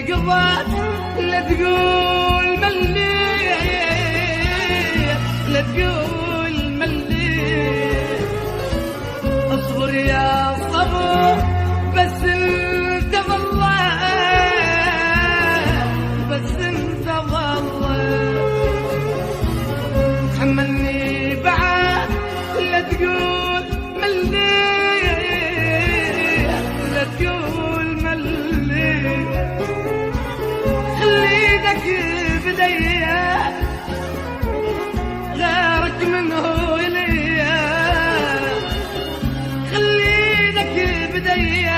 قضت لا تقول مليت لا تقول مليت. اصبر يا صبر بس انت ظلت بس انت ظلت. حملني بعد لا تقول مليت لا تقول مليت. خليدك بديا غيرك منه إليا. خليدك بديا